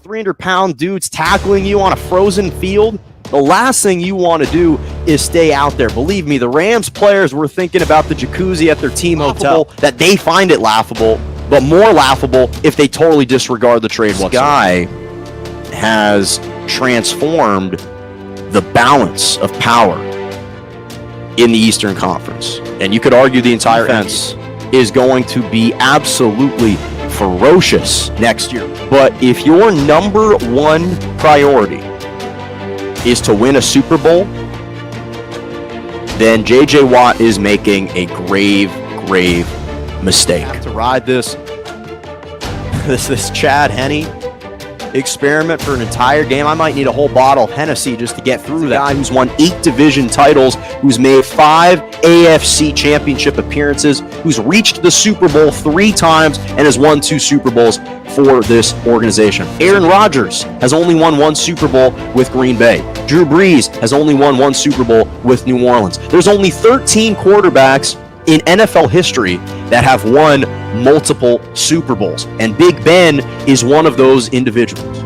300-pound dudes tackling you on a frozen field, the last thing you want to do is stay out there. Believe me, the Rams players were thinking about the jacuzzi at their team hotel, that they find it laughable, but more laughable if they totally disregard the trade whatsoever. This guy has transformed the balance of power in the Eastern Conference. And you could argue the entire defense is going to be absolutely ferocious next year. But if your number one priority is to win a Super Bowl, then J.J. Watt is making a grave mistake. To ride this Chad Henne experiment for an entire game, I might need a whole bottle of Hennessy just to get through that. Guy who's won 8 division titles, who's made 5 AFC championship appearances, who's reached the Super Bowl 3 times and has won 2 Super Bowls for this organization. Aaron Rodgers has only won 1 Super Bowl with Green Bay. Drew Brees has only won 1 Super Bowl with New Orleans. There's only 13 quarterbacks in NFL history that have won multiple Super Bowls, and Big Ben is one of those individuals.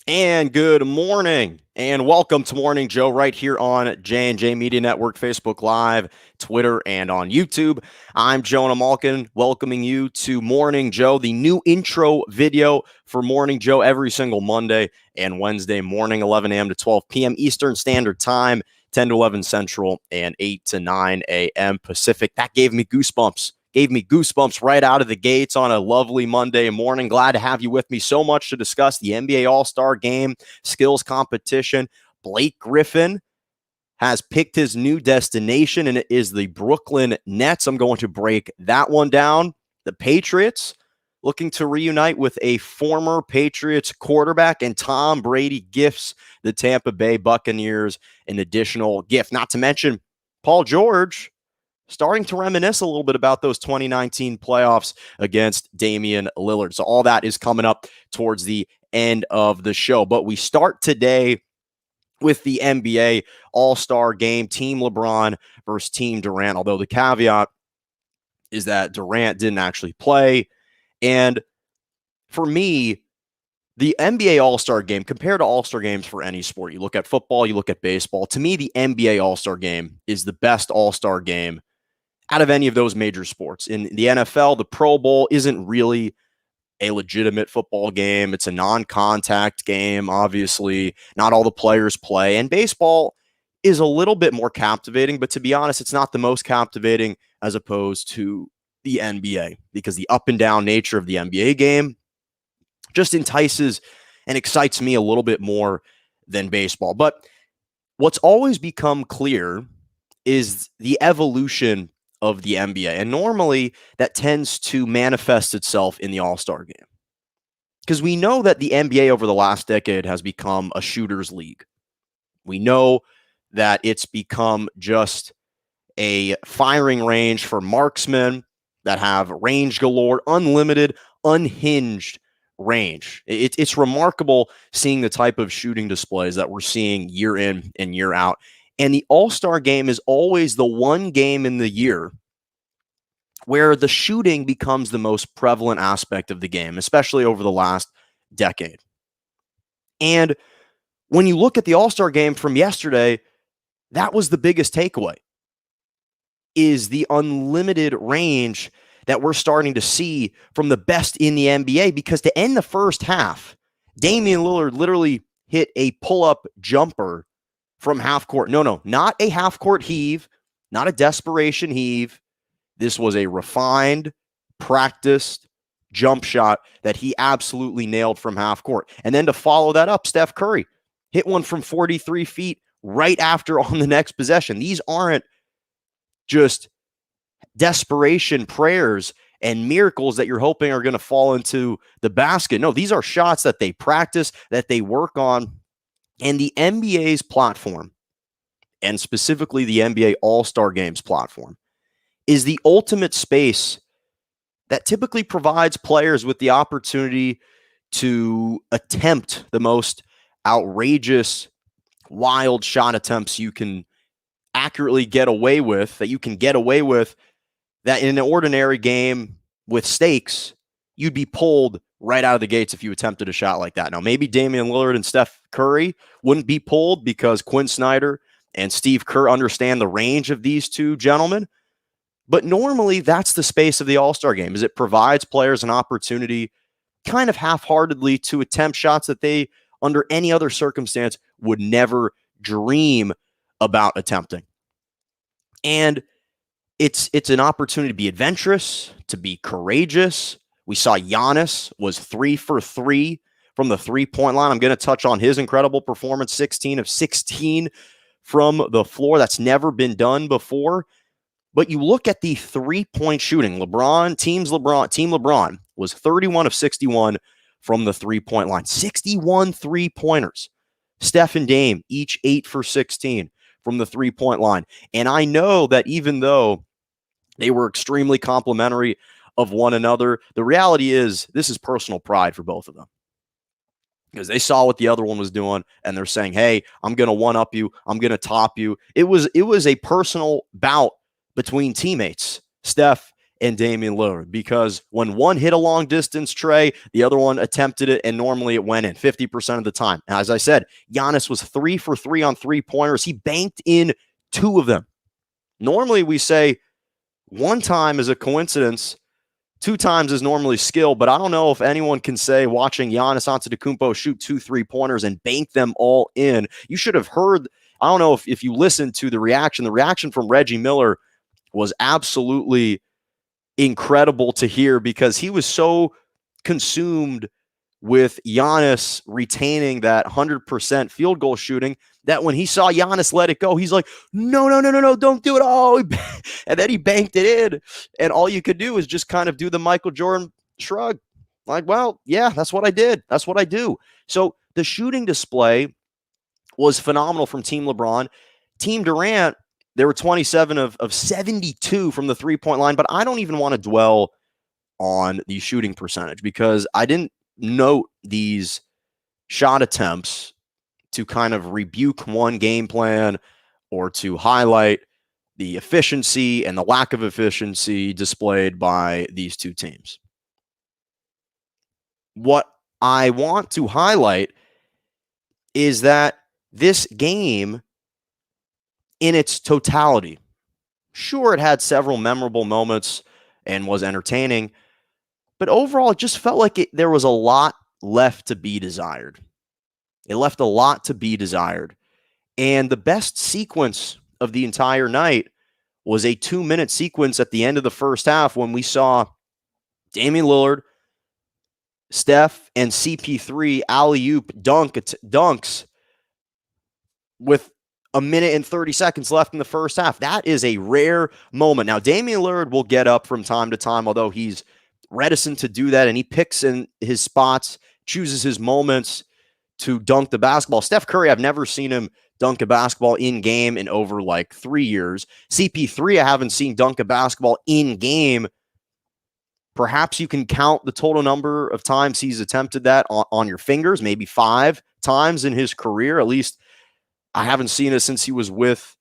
And good morning, and welcome to Morning Joe right here on J&J Media Network, Facebook Live, Twitter, and on YouTube. I'm Jonah Malkin, welcoming you to Morning Joe, the new intro video for Morning Joe every single Monday and Wednesday morning, 11 a.m. to 12 p.m. Eastern Standard Time, 10 to 11 Central, and 8 to 9 a.m. Pacific. That gave me goosebumps. Right out of the gates on a lovely Monday morning. Glad to have you with me. So much to discuss. The NBA All-Star Game, skills competition. Blake Griffin has picked his new destination, and it is the Brooklyn Nets. I'm going to break that one down. The Patriots looking to reunite with a former Patriots quarterback, and Tom Brady gifts the Tampa Bay Buccaneers an additional gift. Not to mention Paul George starting to reminisce a little bit about those 2019 playoffs against Damian Lillard. So all that is coming up towards the end of the show. But we start today with the NBA All-Star Game, Team LeBron versus Team Durant, although the caveat is that Durant didn't actually play. And for me, the NBA All-Star Game, compared to All-Star Games for any sport, you look at football, you look at baseball, to me, the NBA All-Star Game is the best All-Star Game out of any of those major sports. In the NFL, the Pro Bowl isn't really a legitimate football game. It's a non-contact game, obviously. Not all the players play. And baseball is a little bit more captivating, but to be honest, it's not the most captivating as opposed to the NBA, because the up and down nature of the NBA game just entices and excites me a little bit more than baseball. But what's always become clear is the evolution of the NBA. And normally that tends to manifest itself in the All-Star Game, because we know that the NBA over the last decade has become a shooter's league. We know that it's become just a firing range for marksmen that have range galore, unlimited, unhinged range. It's remarkable seeing the type of shooting displays that we're seeing year in and year out. And the All-Star Game is always the one game in the year where the shooting becomes the most prevalent aspect of the game, especially over the last decade. And when you look at the All-Star Game from yesterday, that was the biggest takeaway, is the unlimited range that we're starting to see from the best in the NBA. Because to end the first half, Damian Lillard literally hit a pull-up jumper from half court. No, not a half court heave, not a desperation heave. This was a refined, practiced jump shot that he absolutely nailed from half court. And then to follow that up, Steph Curry hit one from 43 feet right after on the next possession. These aren't just desperation prayers and miracles that you're hoping are going to fall into the basket. No, these are shots that they practice, that they work on. And the NBA's platform, and specifically the NBA All-Star Games platform, is the ultimate space that typically provides players with the opportunity to attempt the most outrageous wild shot attempts you can accurately get away with, that that in an ordinary game with stakes, you'd be pulled right out of the gates if you attempted a shot like that. Now, maybe Damian Lillard and Steph Curry wouldn't be pulled because Quinn Snyder and Steve Kerr understand the range of these two gentlemen. But normally that's the space of the All-Star game, is it provides players an opportunity kind of half-heartedly to attempt shots that they, under any other circumstance, would never dream about attempting. And it's an opportunity to be adventurous, to be courageous. We saw Giannis was 3 for 3 from the three-point line. I'm going to touch on his incredible performance, 16 of 16 from the floor. That's never been done before. But you look at the three-point shooting. Team LeBron was 31 of 61 from the three-point line. 61 three-pointers. Steph and Dame, each 8 for 16 from the three-point line. And I know that even though they were extremely complimentary of one another, the reality is this is personal pride for both of them. Because they saw what the other one was doing, and they're saying, hey, I'm going to one-up you. I'm going to top you. It was a personal bout between teammates, Steph and Damian Lillard, because when one hit a long distance tray, the other one attempted it, and normally it went in 50% of the time. And as I said, Giannis was 3 for 3 on three-pointers. He banked in 2 of them. Normally we say one time is a coincidence, 2 times is normally skill, but I don't know if anyone can say watching Giannis Antetokounmpo shoot 2 3-pointers and bank them all in. You should have heard, I don't know if you listened to the reaction from Reggie Miller was absolutely incredible to hear, because he was so consumed with Giannis retaining that 100% field goal shooting that when he saw Giannis let it go, he's like, no, don't do it. Oh, and then he banked it in. And all you could do is just kind of do the Michael Jordan shrug. Like, well, yeah, that's what I did. That's what I do. So the shooting display was phenomenal from Team LeBron. Team Durant, they were 27 of 72 from the three-point line, but I don't even want to dwell on the shooting percentage because I didn't note these shot attempts to kind of rebuke one game plan or to highlight the efficiency and the lack of efficiency displayed by these two teams. What I want to highlight is that this game, in its totality, sure, it had several memorable moments and was entertaining, but overall, it just felt like there was a lot left to be desired. It left a lot to be desired. And the best sequence of the entire night was a 2-minute sequence at the end of the first half when we saw Damian Lillard, Steph, and CP3 alley-oop dunks with a minute and 30 seconds left in the first half. That is a rare moment. Now, Damian Lillard will get up from time to time, although he's reticent to do that, and he picks in his spots, chooses his moments to dunk the basketball. Steph Curry, I've never seen him dunk a basketball in game in over like 3 years. CP3, I haven't seen dunk a basketball in game. Perhaps you can count the total number of times he's attempted that on your fingers, maybe 5 times in his career. At least I haven't seen it since he was with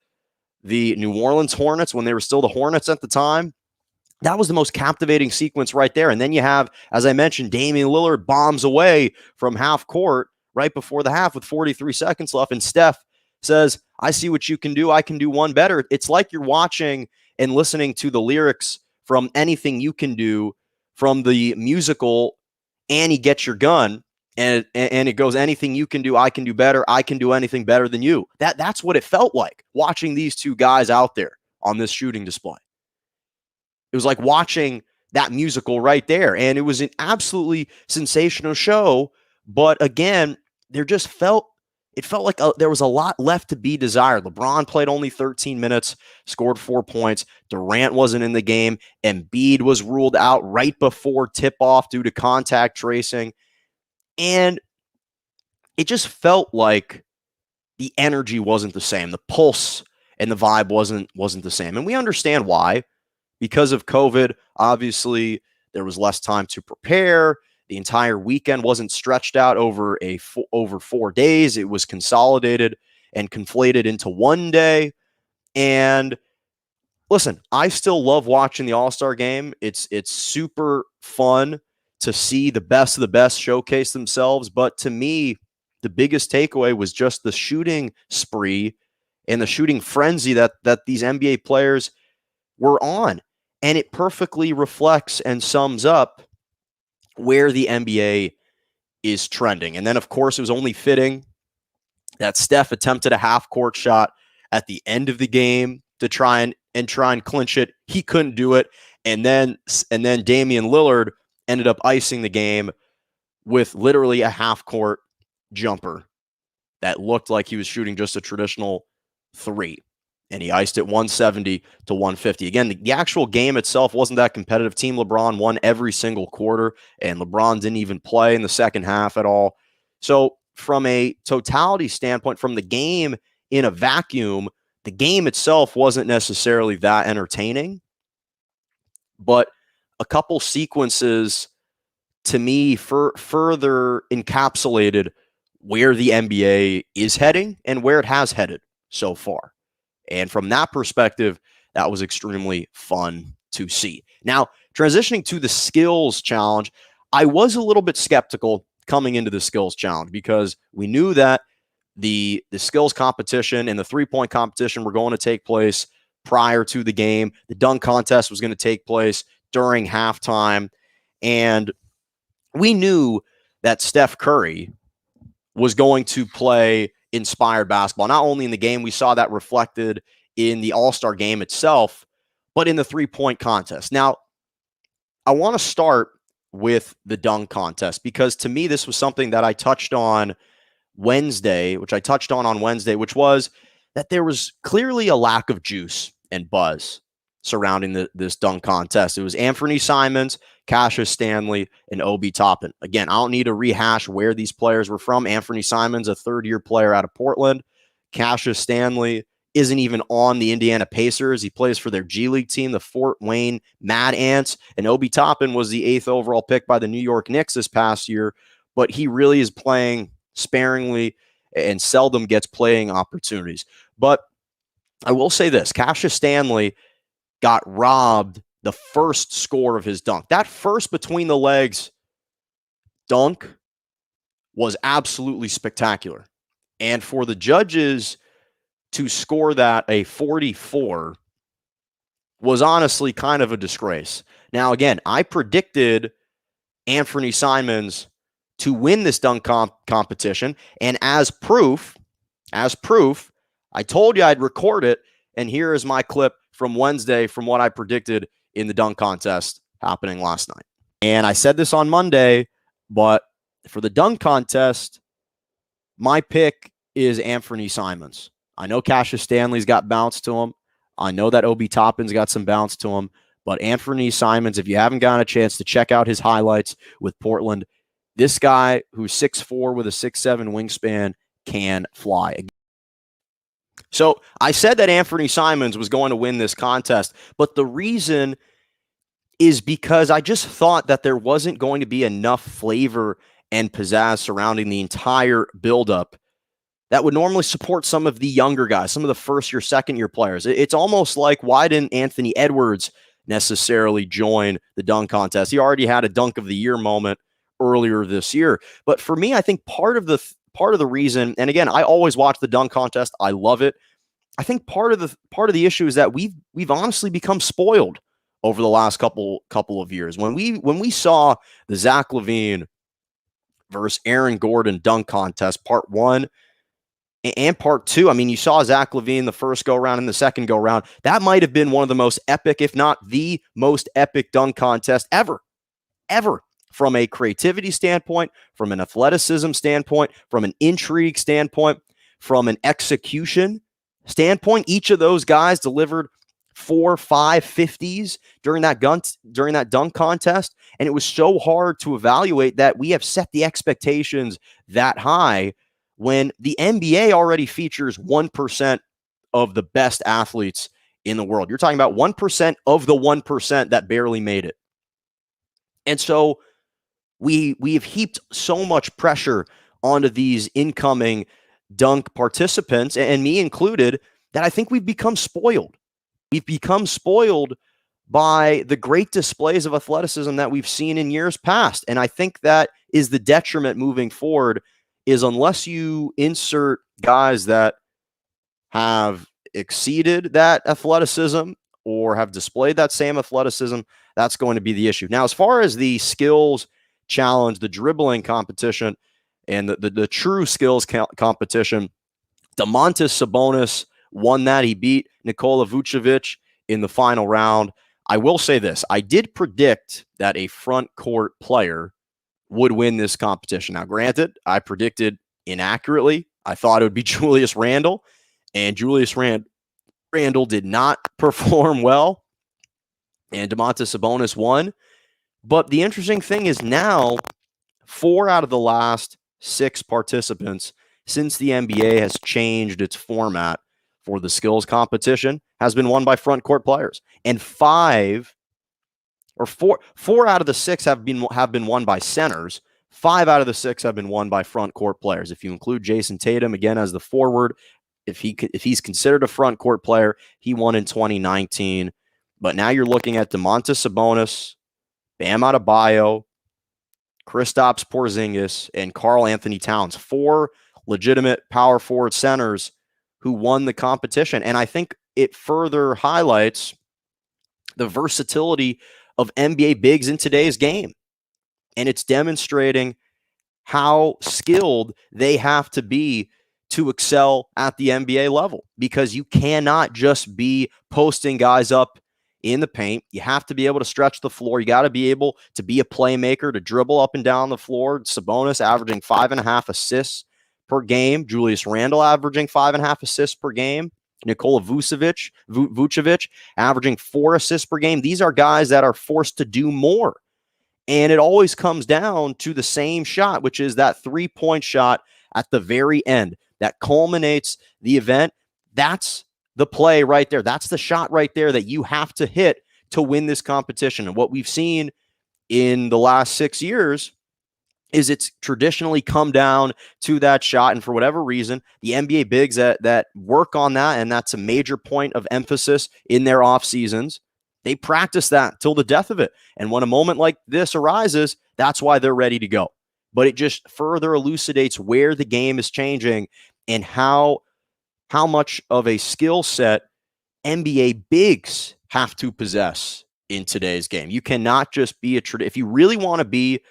the New Orleans Hornets when they were still the Hornets at the time. That was the most captivating sequence right there. And then you have, as I mentioned, Damian Lillard bombs away from half court right before the half with 43 seconds left. And Steph says, I see what you can do. I can do one better. It's like you're watching and listening to the lyrics from Anything You Can Do from the musical Annie Get Your Gun. And it goes, anything you can do, I can do better. I can do anything better than you. That's what it felt like watching these two guys out there on this shooting display. It was like watching that musical right there. And it was an absolutely sensational show. But again, it felt like there was a lot left to be desired. LeBron played only 13 minutes, scored 4 points. Durant wasn't in the game. Embiid was ruled out right before tip-off due to contact tracing. And it just felt like the energy wasn't the same. The pulse and the vibe wasn't the same. And we understand why. Because of COVID, obviously, there was less time to prepare. The entire weekend wasn't stretched out over 4 days. It was consolidated. and conflated into one day. And listen, I still love watching the All-Star game. It's super fun to see the best of the best showcase themselves. But to me, the biggest takeaway was just the shooting spree and the shooting frenzy that these NBA players were on. And it perfectly reflects and sums up where the NBA is trending. And then, of course, it was only fitting that Steph attempted a half-court shot at the end of the game to try and clinch it. He couldn't do it. And then Damian Lillard ended up icing the game with literally a half-court jumper that looked like he was shooting just a traditional three. And he iced it 170 to 150. Again, the actual game itself wasn't that competitive. Team LeBron won every single quarter, and LeBron didn't even play in the second half at all. So from a totality standpoint, from the game in a vacuum, the game itself wasn't necessarily that entertaining. But a couple sequences, to me, further encapsulated where the NBA is heading and where it has headed so far. And from that perspective, that was extremely fun to see. Now, transitioning to the skills challenge, I was a little bit skeptical coming into the skills challenge because we knew that the skills competition and the three-point competition were going to take place prior to the game. The dunk contest was going to take place during halftime. And we knew that Steph Curry was going to play inspired basketball. Not only in the game, we saw that reflected in the All-Star game itself, but in the three-point contest. Now, I want to start with the dunk contest because to me, this was something that I touched on Wednesday, which was that there was clearly a lack of juice and buzz surrounding this dunk contest. It was Anthony Simons, Cassius Stanley, and Obi Toppin. Again, I don't need to rehash where these players were from. Anthony Simons, a third-year player out of Portland. Cassius Stanley isn't even on the Indiana Pacers. He plays for their G League team, the Fort Wayne Mad Ants. And Obi Toppin was the 8th overall pick by the New York Knicks this past year, but he really is playing sparingly and seldom gets playing opportunities. But I will say this, Cassius Stanley got robbed the first score of his dunk. That first between the legs dunk was absolutely spectacular. And for the judges to score that a 44 was honestly kind of a disgrace. Now, again, I predicted Anthony Simons to win this dunk competition. And as proof, I told you I'd record it. And here is my clip from Wednesday from what I predicted in the dunk contest happening last night. And I said this on Monday, but for the dunk contest, my pick is Anthony Simons. I know Cassius Stanley's got bounce to him. I know that Obi Toppin's got some bounce to him. But Anthony Simons, if you haven't gotten a chance to check out his highlights with Portland, this guy who's 6'4" with a 6'7" wingspan can fly. So I said that Anthony Simons was going to win this contest, but the reason is because I just thought that there wasn't going to be enough flavor and pizzazz surrounding the entire buildup that would normally support some of the younger guys, some of the first-year, second-year players. It's almost like, why didn't Anthony Edwards necessarily join the dunk contest? He already had a dunk of the year moment earlier this year. But for me, I think part of the reason, and again, I always watch the dunk contest. I love it. I think part of the issue is that we've honestly become spoiled over the last couple of years. When we saw the Zach LaVine versus Aaron Gordon dunk contest, part 1 and part 2, I mean, you saw Zach LaVine the first go round and the second go round. That might have been one of the most epic, if not the most epic dunk contest ever. From a creativity standpoint, from an athleticism standpoint, from an intrigue standpoint, from an execution standpoint, each of those guys delivered 4, 5 50s during that dunk contest. And it was so hard to evaluate that we have set the expectations that high when the NBA already features 1% of the best athletes in the world. You're talking about 1% of the 1% that barely made it. And so we've heaped so much pressure onto these incoming dunk participants, and me included, that I think we've become spoiled. We've become spoiled by the great displays of athleticism that we've seen in years past. And I think that is the detriment moving forward, is unless you insert guys that have exceeded that athleticism or have displayed that same athleticism, that's going to be the issue. Now, as far as the skills challenge, the dribbling competition, and the true skills competition, Domantas Sabonis won that. He beat Nikola Vucevic in the final round. I will say this. I did predict that a front court player would win this competition. Now, granted, I predicted inaccurately. I thought it would be Julius Randle, and Julius Randle did not perform well, and Domantas Sabonis won. But the interesting thing is now 4 out of the last 6 participants, since the NBA has changed its format for the skills competition, has been won by front court players. And 4 out of the 6 have been won by centers. 5 out of the 6 have been won by front court players. If you include Jason Tatum again as the forward, if he's considered a front court player, he won in 2019. But now you're looking at Domantas Sabonis, Bam Adebayo, Kristaps Porzingis, and Karl Anthony Towns, 4 legitimate power forward centers who won the competition. And I think it further highlights the versatility of NBA bigs in today's game. And it's demonstrating how skilled they have to be to excel at the NBA level, because you cannot just be posting guys up in the paint. You have to be able to stretch the floor. You got to be able to be a playmaker, to dribble up and down the floor. Sabonis averaging 5.5 assists per game. Julius Randle averaging 5.5 assists per game. Nikola Vucevic averaging 4 assists per game. These are guys that are forced to do more. And it always comes down to the same shot, which is that 3-point shot at the very end that culminates the event. That's the play right there. That's the shot right there that you have to hit to win this competition. And what we've seen in the last 6 years is it's traditionally come down to that shot. And for whatever reason, the NBA bigs that work on that, and that's a major point of emphasis in their off seasons, they practice that till the death of it. And when a moment like this arises, that's why they're ready to go. But it just further elucidates where the game is changing and how much of a skill set NBA bigs have to possess in today's game. You cannot just be if you really want to be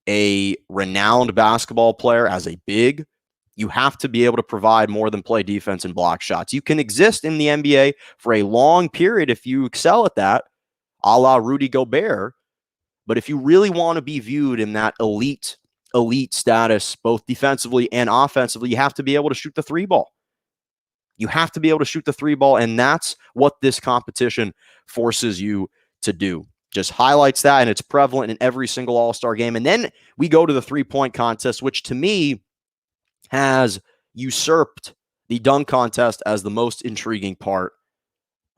a renowned basketball player as a big, you have to be able to provide more than play defense and block shots. You can exist in the NBA for a long period if you excel at that, a la Rudy Gobert. But if you really want to be viewed in that elite status, both defensively and offensively, you have to be able to shoot the 3 ball. You have to be able to shoot the 3 ball, and that's what this competition forces you to do. Just highlights that, and it's prevalent in every single All-Star game. And then we go to the 3-point contest, which to me has usurped the dunk contest as the most intriguing part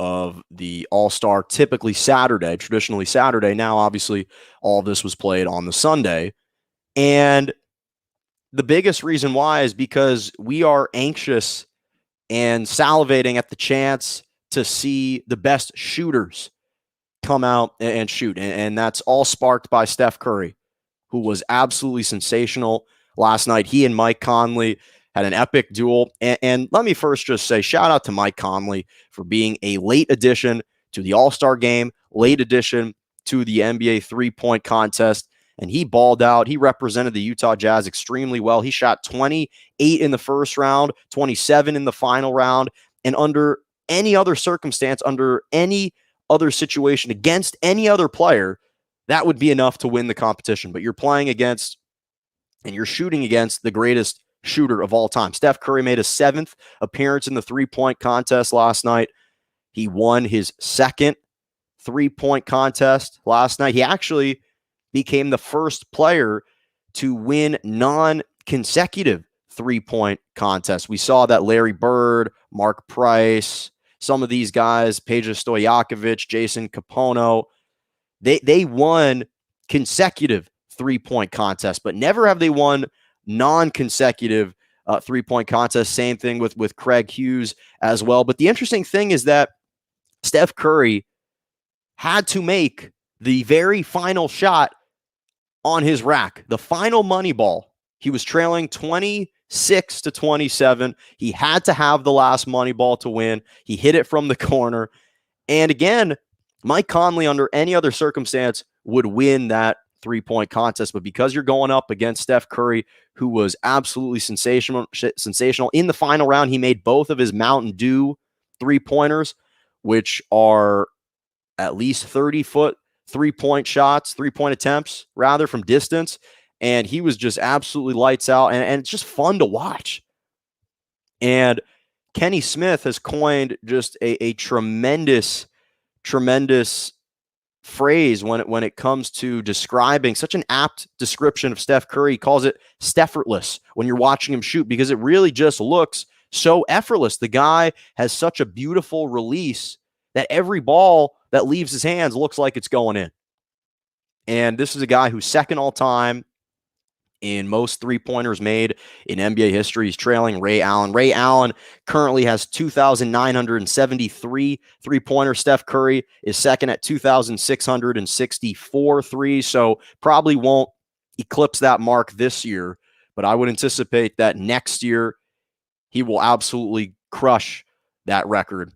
of the All-Star, traditionally Saturday. Now, obviously, all this was played on the Sunday. And the biggest reason why is because we are anxious and salivating at the chance to see the best shooters come out and shoot. And that's all sparked by Steph Curry, who was absolutely sensational last night. He and Mike Conley had an epic duel. And let me first just say shout out to Mike Conley for being a late addition to the All-Star game, late addition to the NBA 3-point contest. And he balled out. He represented the Utah Jazz extremely well. He shot 28 in the first round, 27 in the final round. And under any other circumstance, under any other situation, against any other player, that would be enough to win the competition. But you're playing against and you're shooting against the greatest shooter of all time. Steph Curry made a 7th appearance in the 3-point contest last night. He won his 2nd 3-point contest last night. He actually became the first player to win non-consecutive 3-point contests. We saw that Larry Bird, Mark Price, some of these guys, Peja Stojakovic, Jason Kapono, they won consecutive 3-point contests, but never have they won non-consecutive 3-point contest. Same thing with Craig Hughes as well. But the interesting thing is that Steph Curry had to make the very final shot on his rack, the final money ball. He was trailing 26-27. He had to have the last money ball to win. He hit it from the corner. And again, Mike Conley, under any other circumstance, would win that 3-point contest. But because you're going up against Steph Curry, who was absolutely sensational in the final round, he made both of his Mountain Dew 3-pointers, which are at least 30-foot 3-point attempts, rather, from distance. And he was just absolutely lights out. And it's just fun to watch. And Kenny Smith has coined just a tremendous phrase when it comes to describing, such an apt description of Steph Curry. He calls it Steffortless when you're watching him shoot, because it really just looks so effortless. The guy has such a beautiful release that every ball that leaves his hands looks like it's going in. And this is a guy who's second all time in most 3-pointers made in NBA history. He's trailing Ray Allen. Ray Allen currently has 2,973 3-pointers. Steph Curry is second at 2,664 threes, so probably won't eclipse that mark this year, but I would anticipate that next year he will absolutely crush that record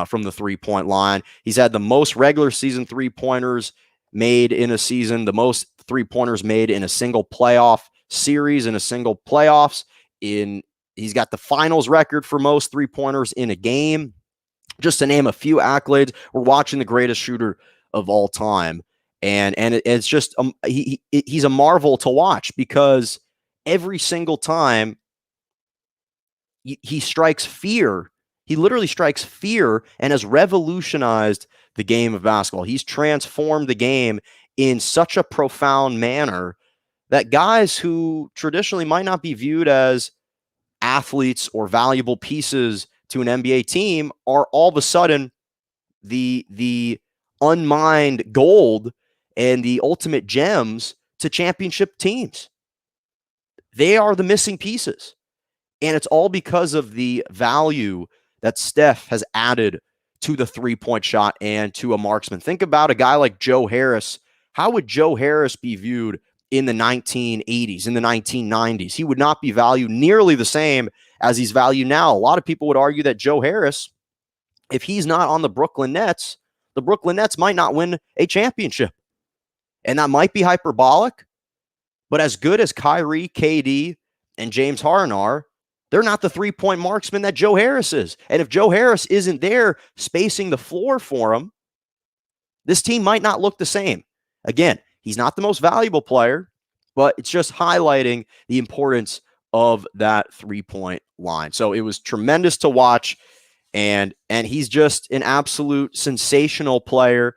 from the 3-point line. He's had the most regular season 3-pointers made in a season, the most 3-pointers made in a single playoff series, in a single playoffs. He's got the finals record for most 3-pointers in a game, just to name a few accolades. We're watching the greatest shooter of all time, and it's just he's a marvel to watch, because every single time he strikes fear. He literally strikes fear and has revolutionized the game of basketball. He's transformed the game in such a profound manner that guys who traditionally might not be viewed as athletes or valuable pieces to an NBA team are all of a sudden the unmined gold and the ultimate gems to championship teams. They are the missing pieces. And it's all because of the value that Steph has added to the 3-point shot and to a marksman. Think about a guy like Joe Harris. How would Joe Harris be viewed in the 1980s, in the 1990s? He would not be valued nearly the same as he's valued now. A lot of people would argue that Joe Harris, if he's not on the Brooklyn Nets might not win a championship. And that might be hyperbolic, but as good as Kyrie, KD, and James Harden are, they're not the 3-point marksman that Joe Harris is. And if Joe Harris isn't there spacing the floor for him, this team might not look the same. Again, he's not the most valuable player, but it's just highlighting the importance of that 3-point line. So it was tremendous to watch, and he's just an absolute sensational player,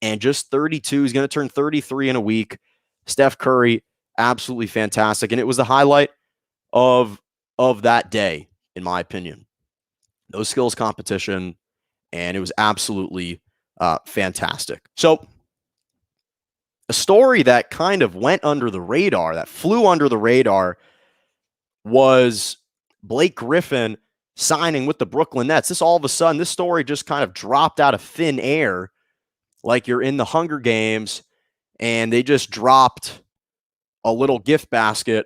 and just 32. He's going to turn 33 in a week. Steph Curry, absolutely fantastic. And it was the highlight of that day, in my opinion. No skills competition, and it was absolutely fantastic. So a story that kind of went under the radar, that flew under the radar, was Blake Griffin signing with the Brooklyn Nets. This all of a sudden, this story just kind of dropped out of thin air, like you're in the Hunger Games and they just dropped a little gift basket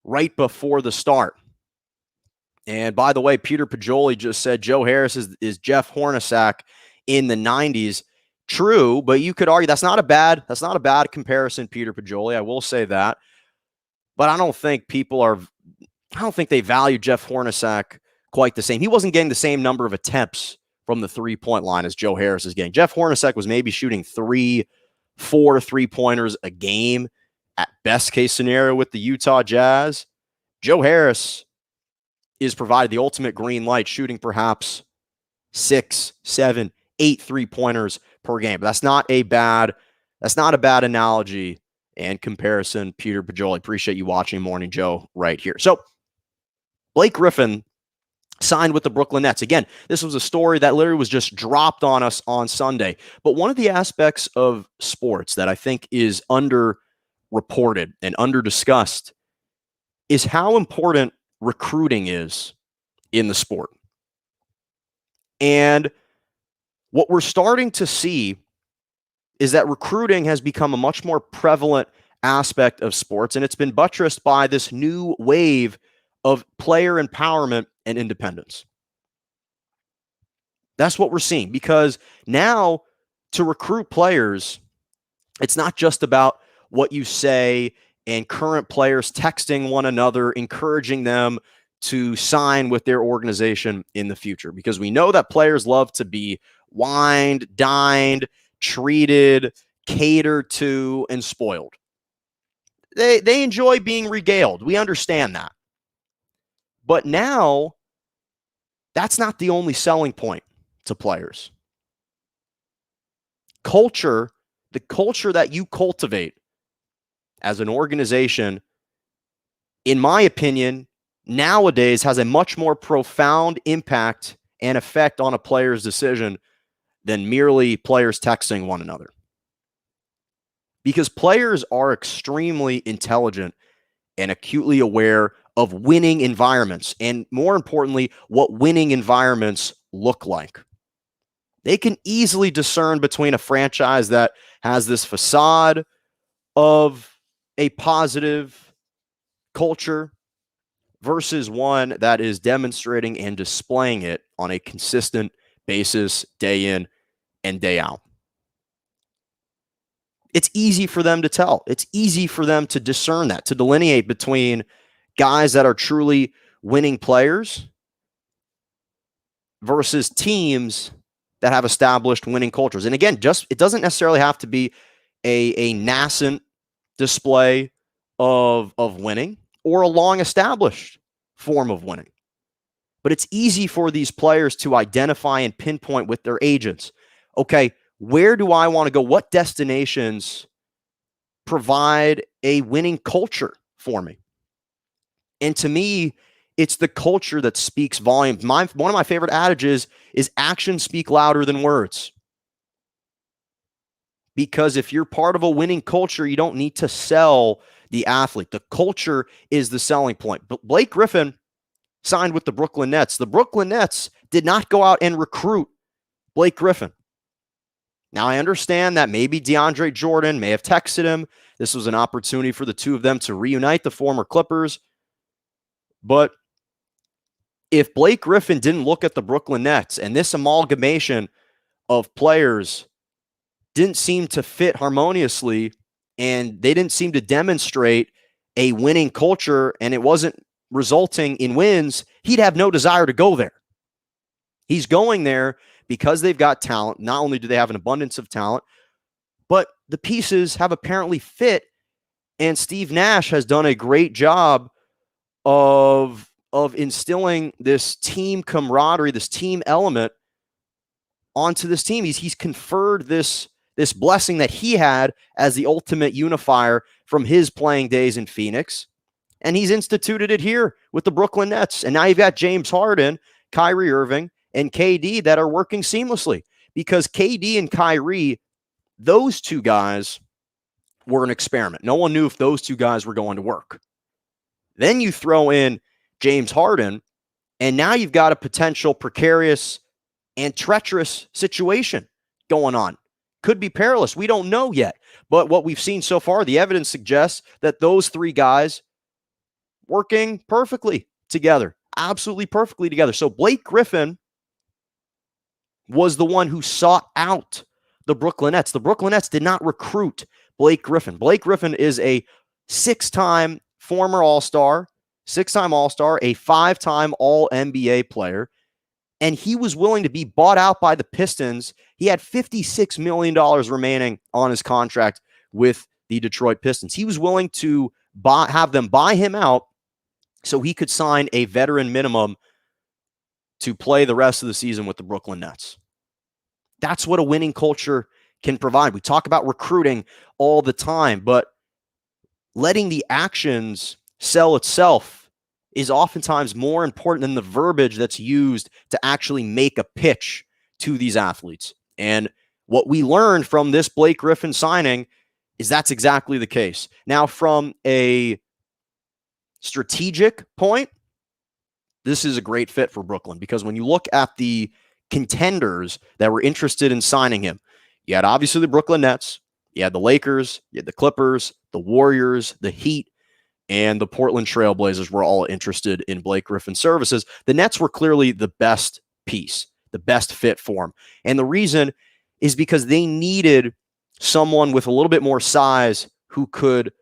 right before the start. And by the way, Peter Pajoli just said Joe Harris is Jeff Hornacek in the 90s. True, but you could argue that's not a bad comparison, Peter Pajoli. I will say that. But I don't think they value Jeff Hornacek quite the same. He wasn't getting the same number of attempts from the 3-point line as Joe Harris is getting. Jeff Hornacek was maybe shooting 4 3-pointers a game at best case scenario with the Utah Jazz. Joe Harris is provided the ultimate green light, shooting perhaps 6, 7, 8 3-pointers per game. But that's not a bad analogy and comparison, Peter Pajoli. Appreciate you watching Morning Joe right here. So Blake Griffin signed with the Brooklyn Nets. Again, this was a story that literally was just dropped on us on Sunday. But one of the aspects of sports that I think is underreported and underdiscussed is how important recruiting is in the sport. And what we're starting to see is that recruiting has become a much more prevalent aspect of sports, and it's been buttressed by this new wave of player empowerment and independence. That's what we're seeing, because now to recruit players, it's not just about what you say and current players texting one another, encouraging them to sign with their organization in the future, because we know that players love to be wined, dined, treated, catered to, and spoiled. They enjoy being regaled. We understand that. But now, that's not the only selling point to players. Culture, the culture that you cultivate as an organization, in my opinion, nowadays has a much more profound impact and effect on a player's decision than merely players texting one another. Because players are extremely intelligent and acutely aware of winning environments, and more importantly, what winning environments look like. They can easily discern between a franchise that has this facade of a positive culture versus one that is demonstrating and displaying it on a consistent basis, day in and day out. It's easy for them to tell. It's easy for them to discern that, to delineate between guys that are truly winning players versus teams that have established winning cultures. And again, it doesn't necessarily have to be a nascent display of winning or a long established form of winning. But it's easy for these players to identify and pinpoint with their agents. Okay, where do I want to go? What destinations provide a winning culture for me? And to me, it's the culture that speaks volumes. One of my favorite adages is actions speak louder than words. Because if you're part of a winning culture, you don't need to sell the athlete. The culture is the selling point. But Blake Griffin signed with the Brooklyn Nets. The Brooklyn Nets did not go out and recruit Blake Griffin. Now, I understand that maybe DeAndre Jordan may have texted him. This was an opportunity for the two of them to reunite, the former Clippers. But if Blake Griffin didn't look at the Brooklyn Nets and this amalgamation of players didn't seem to fit harmoniously and they didn't seem to demonstrate a winning culture and it wasn't resulting in wins, he'd have no desire to go there. He's going there because they've got talent. Not only do they have an abundance of talent, but the pieces have apparently fit. And Steve Nash has done a great job of instilling this team camaraderie, this team element onto this team. He's conferred this blessing that he had as the ultimate unifier from his playing days in Phoenix. And he's instituted it here with the Brooklyn Nets. And now you've got James Harden, Kyrie Irving, and KD that are working seamlessly, because KD and Kyrie, those two guys were an experiment. No one knew if those two guys were going to work. Then you throw in James Harden, and now you've got a potential precarious and treacherous situation going on. Could be perilous. We don't know yet. But what we've seen so far, the evidence suggests that those three guys working perfectly together, absolutely perfectly together. So Blake Griffin was the one who sought out the Brooklyn Nets. The Brooklyn Nets did not recruit Blake Griffin. Blake Griffin is a six-time former All-Star, a five-time All-NBA player, and he was willing to be bought out by the Pistons. He had $56 million remaining on his contract with the Detroit Pistons. He was willing to have them buy him out so he could sign a veteran minimum to play the rest of the season with the Brooklyn Nets. That's what a winning culture can provide. We talk about recruiting all the time, but letting the actions sell itself is oftentimes more important than the verbiage that's used to actually make a pitch to these athletes. And what we learned from this Blake Griffin signing is that's exactly the case. Now, from a strategic point, this is a great fit for Brooklyn, because when you look at the contenders that were interested in signing him, you had obviously the Brooklyn Nets, you had the Lakers, you had the Clippers, the Warriors, the Heat, and the Portland Trailblazers were all interested in Blake Griffin's services. The Nets were clearly the best piece, the best fit for him. And the reason is because they needed someone with a little bit more size who could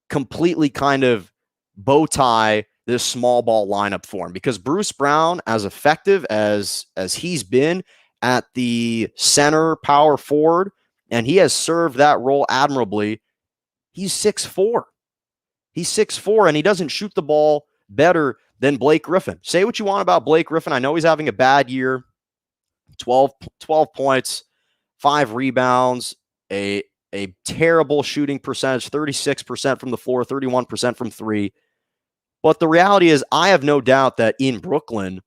completely kind of bow tie this small ball lineup for him. Because Bruce Brown, as effective as he's been at the center power forward, and he has served that role admirably, he's 6'4". He's 6'4", and he doesn't shoot the ball better than Blake Griffin. Say what you want about Blake Griffin. I know he's having a bad year. 12 points, 5 rebounds, a terrible shooting percentage, 36% from the floor, 31% from three. But the reality is, I have no doubt that in Brooklyn,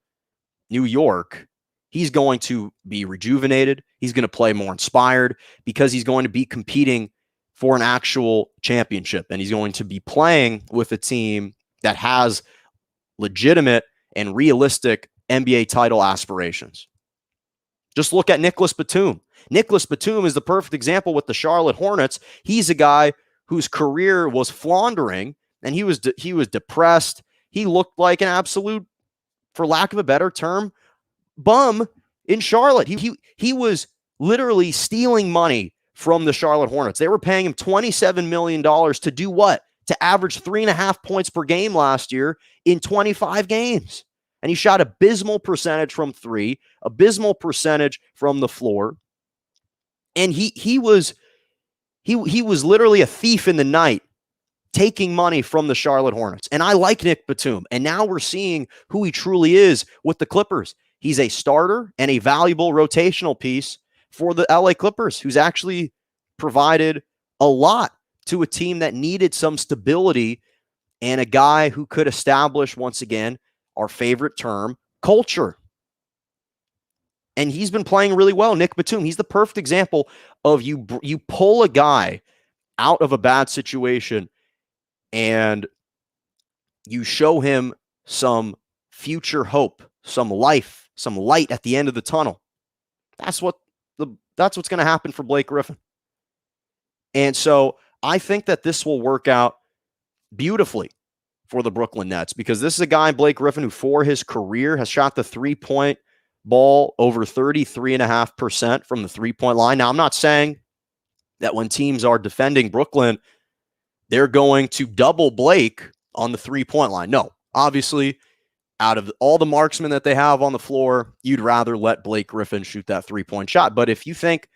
New York, he's going to be rejuvenated. He's going to play more inspired, because he's going to be competing for an actual championship. And he's going to be playing with a team that has legitimate and realistic NBA title aspirations. Just look at Nicholas Batum. Nicholas Batum is the perfect example with the Charlotte Hornets. He's a guy whose career was floundering, and he was depressed. He looked like an absolute, for lack of a better term, bum in Charlotte. He was literally stealing money from the Charlotte Hornets. They were paying him $27 million to do what? To average 3.5 points per game last year in 25 games. And he shot abysmal percentage from three, abysmal percentage from the floor. And he was literally a thief in the night, taking money from the Charlotte Hornets. And I like Nick Batum. And now we're seeing who he truly is with the Clippers. He's a starter and a valuable rotational piece for the LA Clippers, who's actually provided a lot to a team that needed some stability, and a guy who could establish, once again, our favorite term, culture. And he's been playing really well. Nick Batum, he's the perfect example of you pull a guy out of a bad situation and you show him some future hope, some life, some light at the end of the tunnel. That's what's going to happen for Blake Griffin. And so I think that this will work out beautifully for the Brooklyn Nets, because this is a guy, Blake Griffin, who for his career has shot the three-point ball over 33.5% from the three-point line. Now, I'm not saying that when teams are defending Brooklyn, they're going to double Blake on the three-point line. No, obviously, out of all the marksmen that they have on the floor, you'd rather let Blake Griffin shoot that three-point shot. But if you think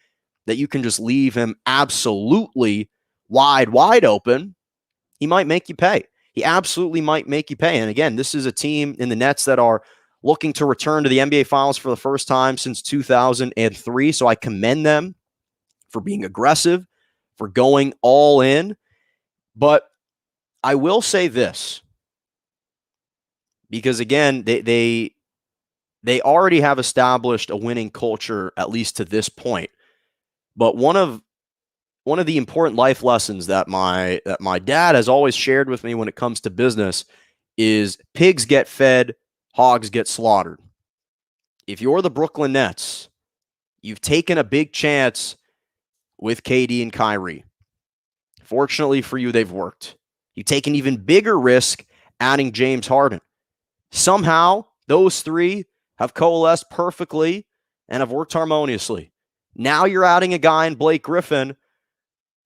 that you can just leave him absolutely wide open, he might make you pay. He absolutely might make you pay. And again, this is a team in the Nets that are looking to return to the NBA Finals for the first time since 2003. So I commend them for being aggressive, for going all in. But I will say this, because again, they already have established a winning culture, at least to this point. But one of the important life lessons that my dad has always shared with me when it comes to business is pigs get fed, hogs get slaughtered. If you're the Brooklyn Nets, you've taken a big chance with KD and Kyrie. Fortunately for you, they've worked. You take an even bigger risk adding James Harden. Somehow, those three have coalesced perfectly and have worked harmoniously. Now you're adding a guy in Blake Griffin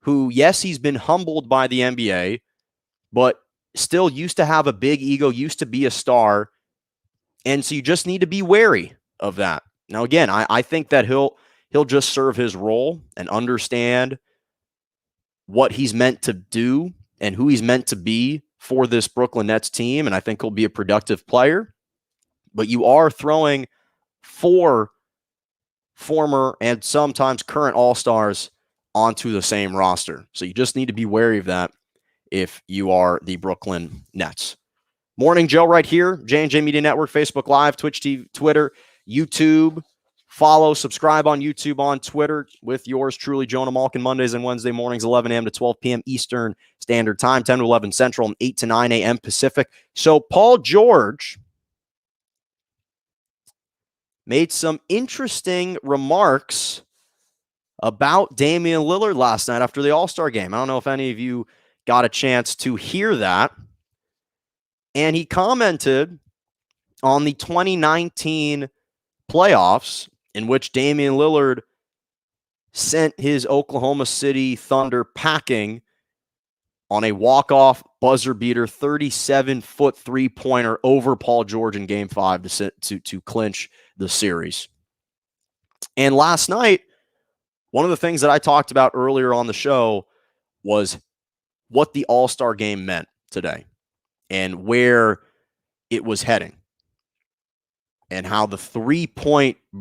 who, yes, he's been humbled by the NBA, but still used to have a big ego, used to be a star. And so you just need to be wary of that. Now, again, I think that he'll just serve his role and understand what he's meant to do and who he's meant to be for this Brooklyn Nets team. And I think he'll be a productive player. But you are throwing 4 former and sometimes current All-Stars onto the same roster. So you just need to be wary of that if you are the Brooklyn Nets. Morning Joe right here, J&J Media Network, Facebook Live, Twitch TV, Twitter, YouTube. Follow, subscribe on YouTube, on Twitter with yours truly, Jonah Malkin, Mondays and Wednesday mornings, 11 a.m. to 12 p.m. Eastern Standard Time, 10 to 11 Central, and 8 to 9 a.m. Pacific. So Paul George made some interesting remarks about Damian Lillard last night after the All-Star game. I don't know if any of you got a chance to hear that. And he commented on the 2019 playoffs in which Damian Lillard sent his Oklahoma City Thunder packing on a walk-off buzzer beater 37-foot three-pointer over Paul George in Game 5 to clinch the series. And last night, one of the things that I talked about earlier on the show was what the All-Star game meant today and where it was heading and how the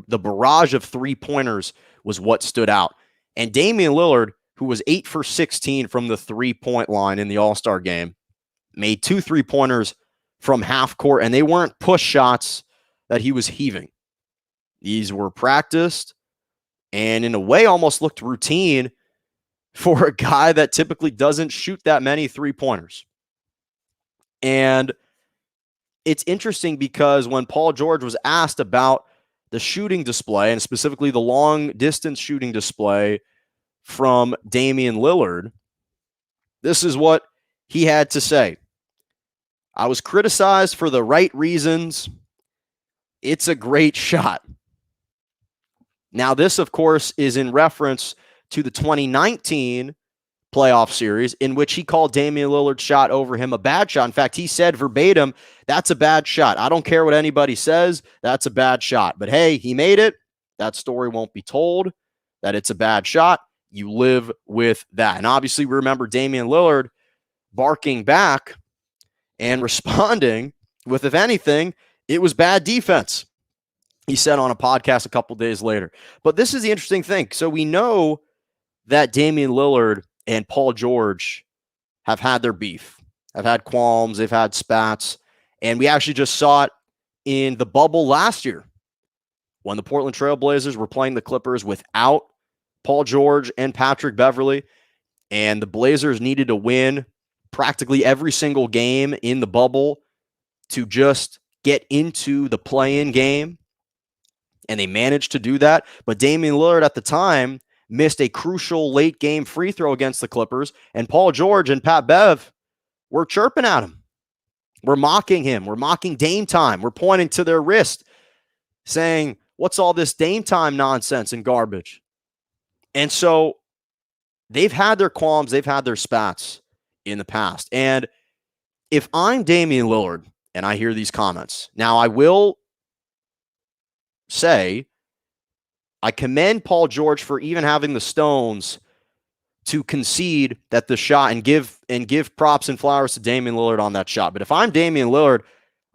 barrage of three-pointers was what stood out. And Damian Lillard, who was 8 for 16 from the three-point line in the All-Star game, made 2 three-pointers from half court, and they weren't push shots that he was heaving. These were practiced and in a way almost looked routine for a guy that typically doesn't shoot that many three-pointers. And it's interesting because when Paul George was asked about the shooting display, and specifically the long-distance shooting display from Damian Lillard, this is what he had to say. I was criticized for the right reasons. It's a great shot. Now, this, of course, is in reference to the 2019 playoff series in which he called Damian Lillard's shot over him a bad shot. In fact, he said verbatim, that's a bad shot. I don't care what anybody says. That's a bad shot. But hey, he made it. That story won't be told, that it's a bad shot. You live with that. And obviously, we remember Damian Lillard barking back and responding with, if anything, it was bad defense, he said on a podcast a couple days later. But this is the interesting thing. So we know that Damian Lillard and Paul George have had their beef, have had qualms, they've had spats, and we actually just saw it in the bubble last year when the Portland Trail Blazers were playing the Clippers without Paul George and Patrick Beverley, and the Blazers needed to win practically every single game in the bubble to just get into the play-in game, and they managed to do that. But Damian Lillard at the time missed a crucial late-game free throw against the Clippers, and Paul George and Pat Bev were chirping at him. We're mocking him. We're mocking Dame time. We're pointing to their wrist, saying, what's all this Dame time nonsense and garbage? And so they've had their qualms, they've had their spats in the past. And if I'm Damian Lillard and I hear these comments, now I will say I commend Paul George for even having the stones to concede that the shot and give props and flowers to Damian Lillard on that shot. But if I'm Damian Lillard,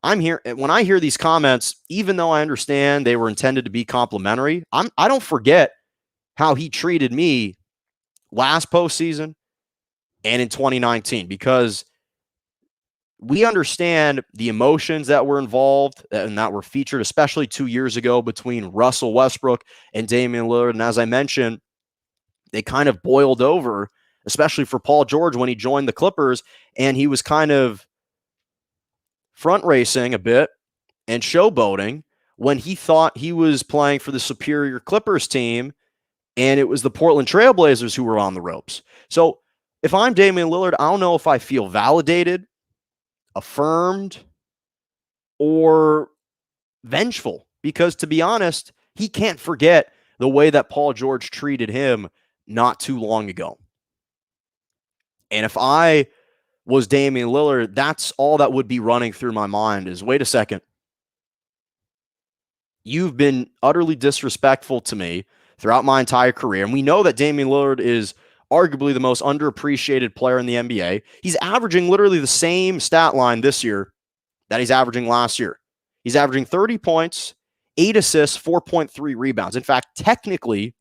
when I hear these comments, even though I understand they were intended to be complimentary, I don't forget how he treated me last postseason and in 2019, because we understand the emotions that were involved and that were featured, especially 2 years ago between Russell Westbrook and Damian Lillard. And as I mentioned, they kind of boiled over, especially for Paul George when he joined the Clippers, and he was kind of front racing a bit and showboating when he thought he was playing for the superior Clippers team, and it was the Portland Trail Blazers who were on the ropes. So if I'm Damian Lillard, I don't know if I feel validated, affirmed, or vengeful, because to be honest, he can't forget the way that Paul George treated him not too long ago. And if I was Damian Lillard, that's all that would be running through my mind is, wait a second, you've been utterly disrespectful to me throughout my entire career. And we know that Damian Lillard is arguably the most underappreciated player in the NBA. He's averaging literally the same stat line this year that he's averaging last year. He's averaging 30 points, 8 assists, 4.3 rebounds. In fact, technically,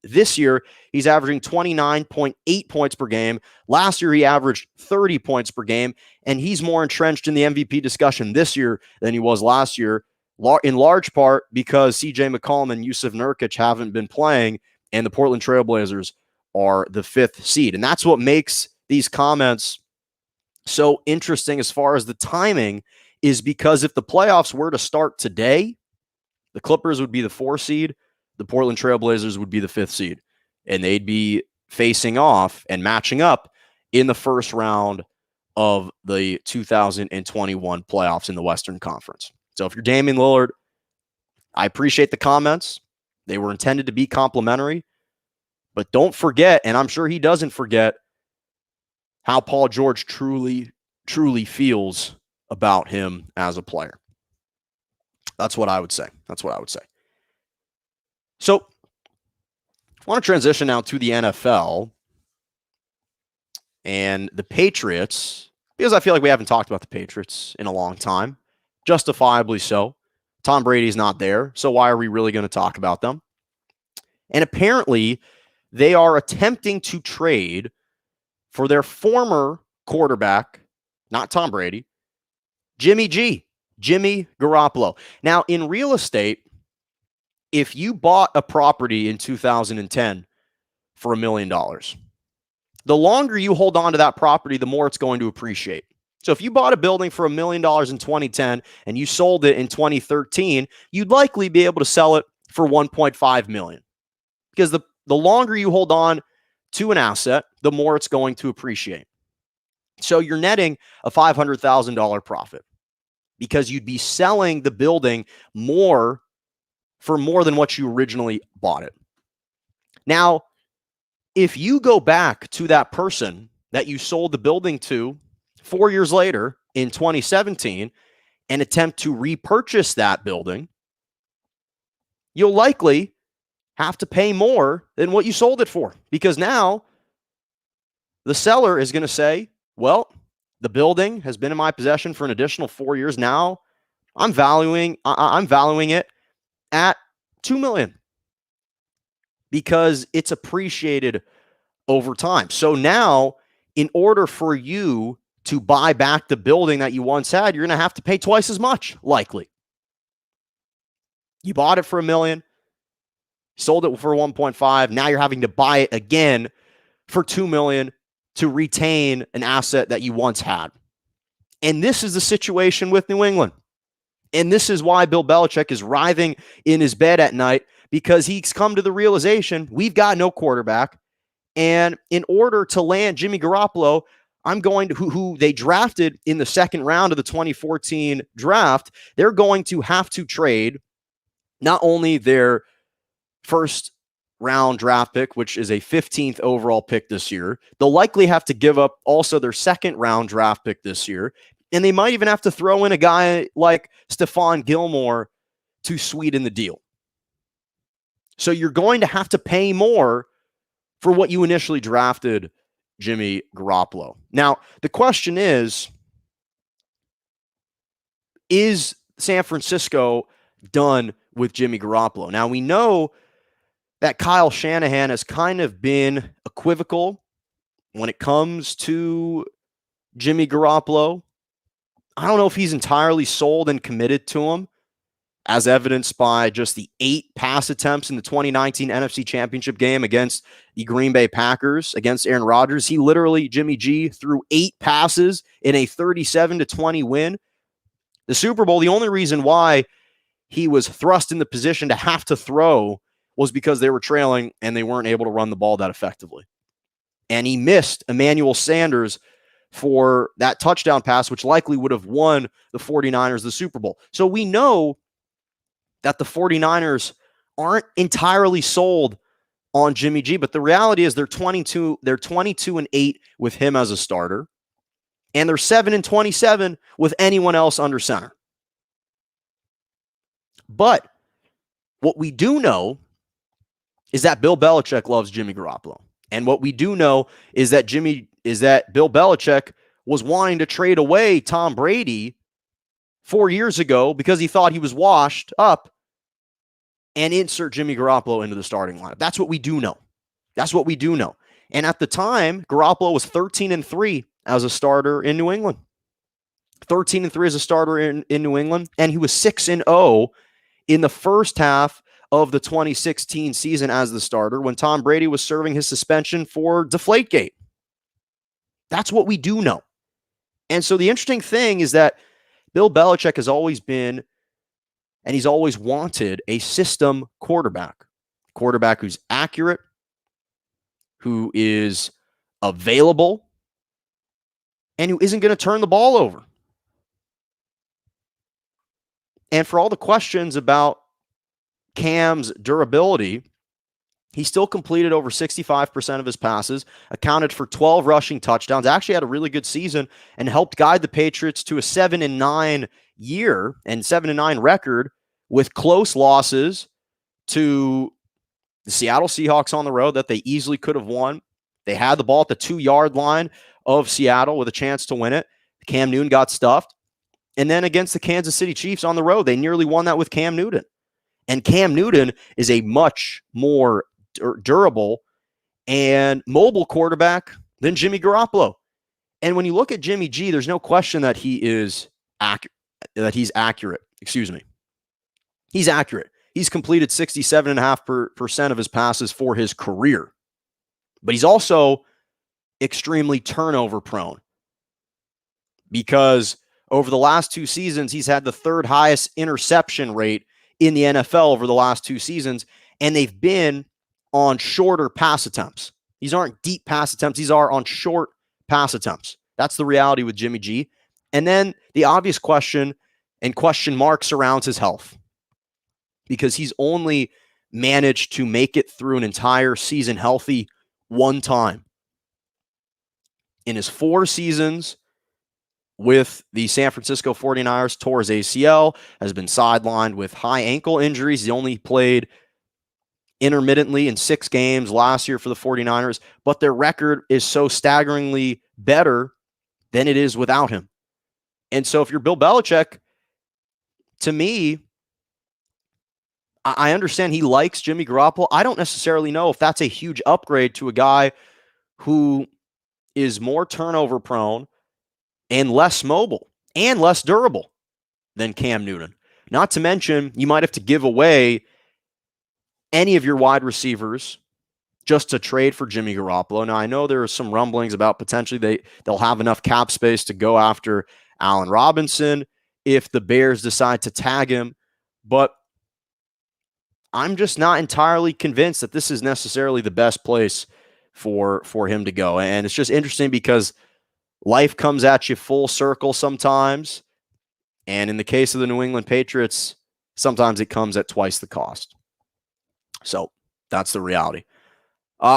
this year, he's averaging 29.8 points per game. Last year, he averaged 30 points per game, and he's more entrenched in the MVP discussion this year than he was last year, in large part because CJ McCollum and Yusuf Nurkic haven't been playing, and the Portland Trail Blazers are the 5th seed. And that's what makes these comments so interesting as far as the timing, is because if the playoffs were to start today, The Clippers would be the 4 seed. The Portland Trailblazers would be the 5th seed. And they'd be facing off and matching up in the first round of the 2021 playoffs in the Western Conference. So if you're Damian Lillard, I appreciate the comments. They were intended to be complimentary. But don't forget, and I'm sure he doesn't forget, how Paul George truly feels about him as a player. That's what I would say. So I want to transition now to the NFL and the Patriots, because I feel like we haven't talked about the Patriots in a long time. Justifiably so. Tom Brady's not there, so why are we really going to talk about them? And apparently, they are attempting to trade for their former quarterback, not Tom Brady, Jimmy Garoppolo. Now, in real estate, if you bought a property in 2010 for $1 million, the longer you hold on to that property, the more it's going to appreciate. So if you bought a building for $1 million in 2010 and you sold it in 2013, you'd likely be able to sell it for $1.5 million. Because the longer you hold on to an asset, the more it's going to appreciate. So you're netting a $500,000 profit because you'd be selling the building for more than what you originally bought it. Now, if you go back to that person that you sold the building to 4 years later in 2017 and attempt to repurchase that building, you'll likely have to pay more than what you sold it for, because now the seller is going to say, well, the building has been in my possession for an additional 4 years. Now I'm valuing it at $2 million because it's appreciated over time. So now, in order for you to buy back the building that you once had, you're going to have to pay twice as much, likely. You bought it for $1 million, sold it for 1.5. Now you're having to buy it again for $2 million to retain an asset that you once had. And this is the situation with New England. And this is why Bill Belichick is writhing in his bed at night, because he's come to the realization we've got no quarterback. And in order to land Jimmy Garoppolo, I'm going to, who they drafted in the second round of the 2014 draft, they're going to have to trade not only their first round draft pick, which is a 15th overall pick this year, they'll likely have to give up also their second round draft pick this year. And they might even have to throw in a guy like Stephon Gilmore to sweeten the deal. So you're going to have to pay more for what you initially drafted Jimmy Garoppolo. Now, the question is San Francisco done with Jimmy Garoppolo? Now, we know that Kyle Shanahan has kind of been equivocal when it comes to Jimmy Garoppolo. I don't know if he's entirely sold and committed to him, as evidenced by just the 8 pass attempts in the 2019 NFC Championship game against the Green Bay Packers against Aaron Rodgers. He literally, Jimmy G, threw 8 passes in a 37-20 win. The Super Bowl, the only reason why he was thrust in the position to have to throw was because they were trailing and they weren't able to run the ball that effectively. And he missed Emmanuel Sanders for that touchdown pass, which likely would have won the 49ers the Super Bowl. So we know that the 49ers aren't entirely sold on Jimmy G, but the reality is they're 22-8 with him as a starter, and they're 7-27 with anyone else under center. But what we do know is that Bill Belichick loves Jimmy Garoppolo. And what we do know is that Bill Belichick was wanting to trade away Tom Brady 4 years ago because he thought he was washed up and insert Jimmy Garoppolo into the starting lineup. That's what we do know. And at the time, Garoppolo was 13-3 as a starter in New England. 13-3 as a starter in New England. And he was 6-0 in the first half of the 2016 season as the starter when Tom Brady was serving his suspension for Deflategate. That's what we do know. And so the interesting thing is that Bill Belichick has always been And he's always wanted a system quarterback who's accurate, who is available, and who isn't going to turn the ball over. And for all the questions about Cam's durability, he still completed over 65% of his passes, accounted for 12 rushing touchdowns, actually had a really good season, and helped guide the Patriots to a 7-9 year and 7-9 record with close losses to the Seattle Seahawks on the road that they easily could have won. They had the ball at the 2-yard line of Seattle with a chance to win it. Cam Newton got stuffed. And then against the Kansas City Chiefs on the road, they nearly won that with Cam Newton. And Cam Newton is a much more durable and mobile quarterback than Jimmy Garoppolo. And when you look at Jimmy G, there's no question that he's accurate. Excuse me. He's accurate. He's completed 67.5% of his passes for his career. But he's also extremely turnover prone because over the last 2 seasons, he's had the 3rd highest interception rate in the NFL over the last 2 seasons, and they've been on shorter pass attempts. These aren't deep pass attempts. These are on short pass attempts. That's the reality with Jimmy G. And then the obvious question and question mark surrounds his health, because he's only managed to make it through an entire season healthy one time. In his 4 seasons with the San Francisco 49ers, tore his ACL, has been sidelined with high ankle injuries. He only played intermittently in 6 games last year for the 49ers, but their record is so staggeringly better than it is without him. And so if you're Bill Belichick, to me, I understand he likes Jimmy Garoppolo. I don't necessarily know if that's a huge upgrade to a guy who is more turnover prone and less mobile and less durable than Cam Newton. Not to mention, you might have to give away any of your wide receivers just to trade for Jimmy Garoppolo. Now, I know there are some rumblings about potentially they'll have enough cap space to go after Allen Robinson if the Bears decide to tag him, but I'm just not entirely convinced that this is necessarily the best place for him to go. And it's just interesting because life comes at you full circle sometimes. And in the case of the New England Patriots, sometimes it comes at twice the cost. So that's the reality.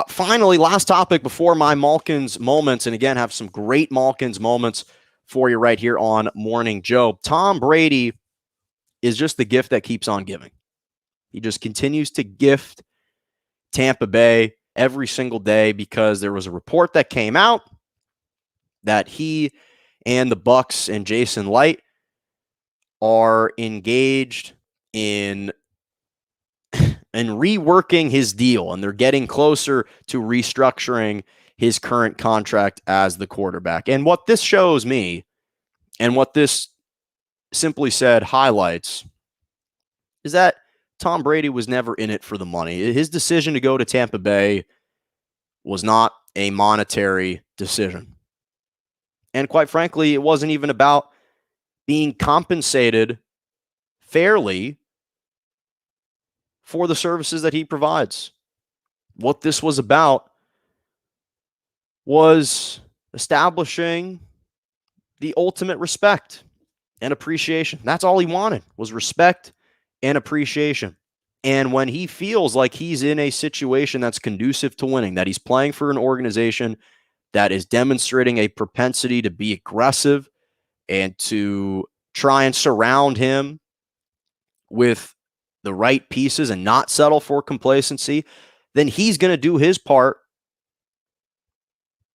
Finally, last topic before my Malkins moments. And again, have some great Malkins moments for you right here on Morning Joe. Tom Brady is just the gift that keeps on giving. He just continues to gift Tampa Bay every single day, because there was a report that came out that he and the Bucs and Jason Light are engaged in reworking his deal, and they're getting closer to restructuring his current contract as the quarterback. And what this shows me, and what this simply said highlights, is that Tom Brady was never in it for the money. His decision to go to Tampa Bay was not a monetary decision. And quite frankly, it wasn't even about being compensated fairly for the services that he provides. What this was about was establishing the ultimate respect and appreciation. That's all he wanted, was respect and appreciation. And when he feels like he's in a situation that's conducive to winning, that he's playing for an organization that is demonstrating a propensity to be aggressive and to try and surround him with the right pieces and not settle for complacency, then he's going to do his part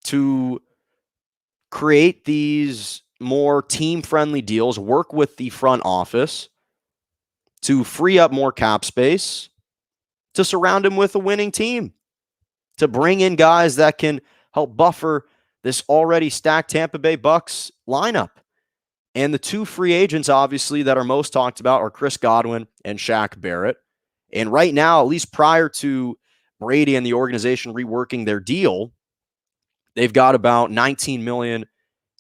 to create these more team-friendly deals, work with the front office to free up more cap space, to surround him with a winning team, to bring in guys that can help buffer this already stacked Tampa Bay Bucs lineup. And the 2 free agents, obviously, that are most talked about are Chris Godwin and Shaq Barrett. And right now, at least prior to Brady and the organization reworking their deal, they've got about $19 million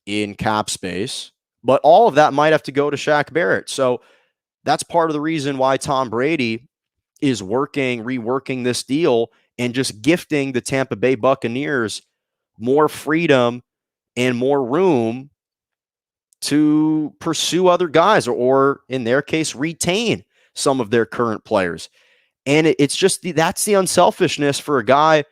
in cap space. But all of that might have to go to Shaq Barrett. So that's part of the reason why Tom Brady is reworking this deal and just gifting the Tampa Bay Buccaneers more freedom and more room to pursue other guys, or in their case, retain some of their current players. And it's just that's the unselfishness for a guy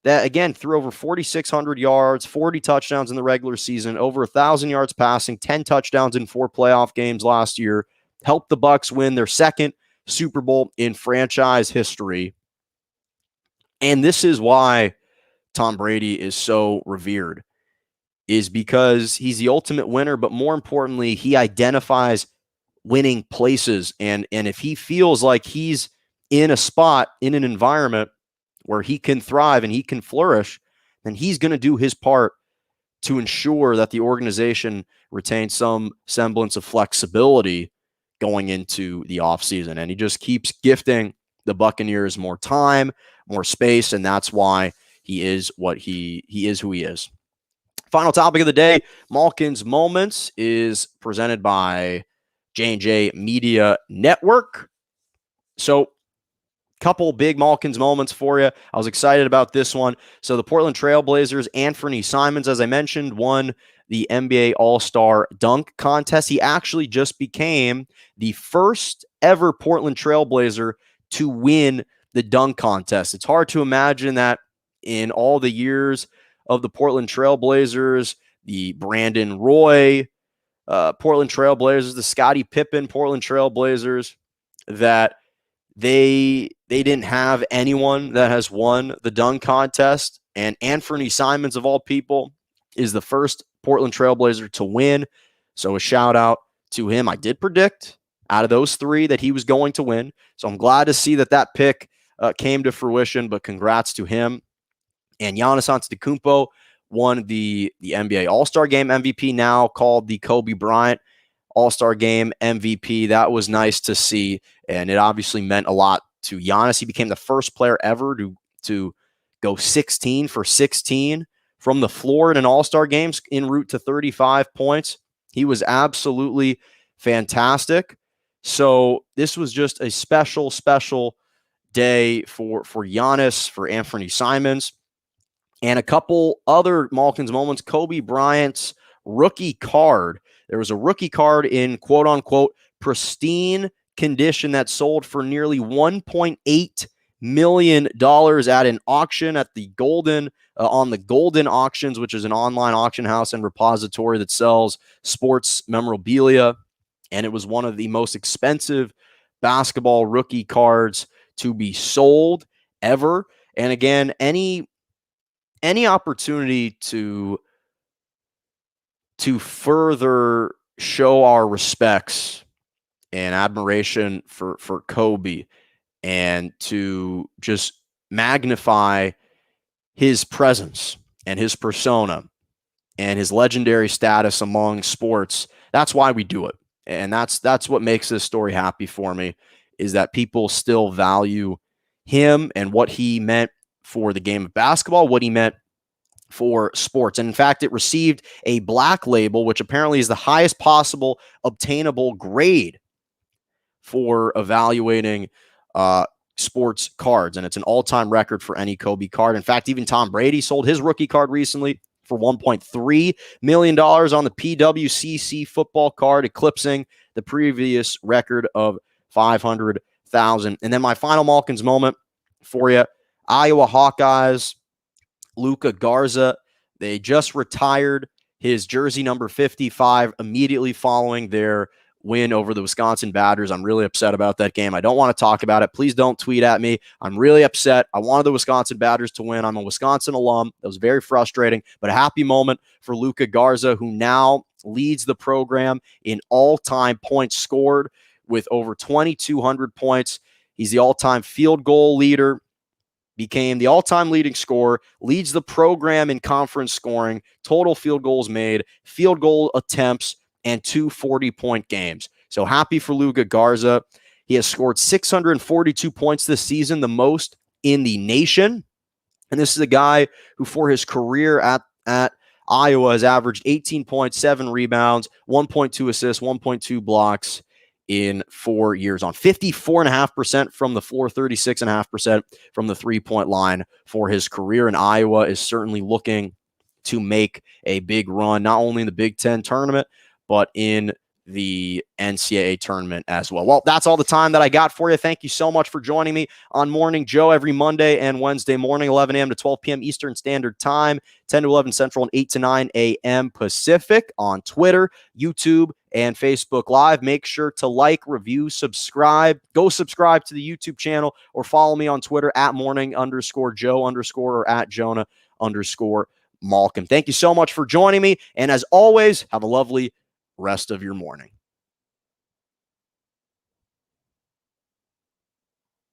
that, again, threw over 4,600 yards, 40 touchdowns in the regular season, over 1,000 yards passing, 10 touchdowns in 4 playoff games last year, helped the Bucs win their second Super Bowl in franchise history. And this is why Tom Brady is so revered, is because he's the ultimate winner, but more importantly, he identifies winning places. And if he feels like he's in a spot, in an environment where he can thrive and he can flourish, then he's going to do his part to ensure that the organization retains some semblance of flexibility going into the offseason. And he just keeps gifting the Buccaneers more time, more space, and that's why he is what he is who he is. Final topic of the day, Malkin's Moments, is presented by J&J Media Network. So, couple big Malkin's moments for you. I was excited about this one. So the Portland Trailblazers, Anthony Simons, as I mentioned, won the NBA All-Star Dunk Contest. He actually just became the first ever Portland Trailblazer to win the dunk contest. It's hard to imagine that in all the years of the Portland Trailblazers, the Brandon Roy Portland Trailblazers, the Scottie Pippen Portland Trailblazers, that they didn't have anyone that has won the dunk contest. And Anthony Simons, of all people, is the first Portland Trailblazer to win. So a shout out to him. I did predict out of those three that he was going to win. So I'm glad to see that pick came to fruition, but congrats to him. And Giannis Antetokounmpo won the NBA All-Star Game MVP, now called the Kobe Bryant All-Star Game MVP. That was nice to see, and it obviously meant a lot to Giannis. He became the first player ever to go 16 for 16 from the floor in an All-Star game en route to 35 points. He was absolutely fantastic. So this was just a special, special day for Giannis, for Anthony Simons. And a couple other Malkin's moments, Kobe Bryant's rookie card. There was a rookie card in quote-unquote pristine condition that sold for nearly $1.8 million at an auction at the Golden, on the Golden Auctions, which is an online auction house and repository that sells sports memorabilia. And it was one of the most expensive basketball rookie cards to be sold ever. And again, any opportunity to further show our respects and admiration for Kobe, and to just magnify his presence and his persona and his legendary status among sports, that's why we do it. And that's what makes this story happy for me, is that people still value him and what he meant for the game of basketball, what he meant for sports. And in fact, it received a black label, which apparently is the highest possible obtainable grade for evaluating sports cards. And it's an all-time record for any Kobe card. In fact, even Tom Brady sold his rookie card recently for $1.3 million on the PWCC football card, eclipsing the previous record of $500,000. And then my final Malkin's moment for you, Iowa Hawkeyes, Luka Garza. They just retired his jersey number 55 immediately following their win over the Wisconsin Badgers. I'm really upset about that game. I don't want to talk about it. Please don't tweet at me. I'm really upset. I wanted the Wisconsin Badgers to win. I'm a Wisconsin alum. That was very frustrating, but a happy moment for Luka Garza, who now leads the program in all-time points scored with over 2,200 points. He's the all-time field goal leader, became the all-time leading scorer, leads the program in conference scoring, total field goals made, field goal attempts, and 2 40-point games. So happy for Luka Garza. He has scored 642 points this season, the most in the nation. And this is a guy who, for his career at Iowa, has averaged 18 points, 7 rebounds, 1.2 assists, 1.2 blocks in 4 years, on 54.5% from the floor, 36.5% from the three-point line for his career. And Iowa is certainly looking to make a big run, not only in the Big Ten tournament, but in the NCAA tournament as well. Well, that's all the time that I got for you. Thank you so much for joining me on Morning Joe every Monday and Wednesday morning, 11 a.m. to 12 p.m. Eastern Standard Time, 10 to 11 Central, and 8 to 9 a.m. Pacific on Twitter, YouTube, and Facebook Live. Make sure to like, review, subscribe. Go subscribe to the YouTube channel or follow me on Twitter at morning_Joe_ or at Jonah_Malcolm. Thank you so much for joining me. And as always, have a lovely rest of your morning.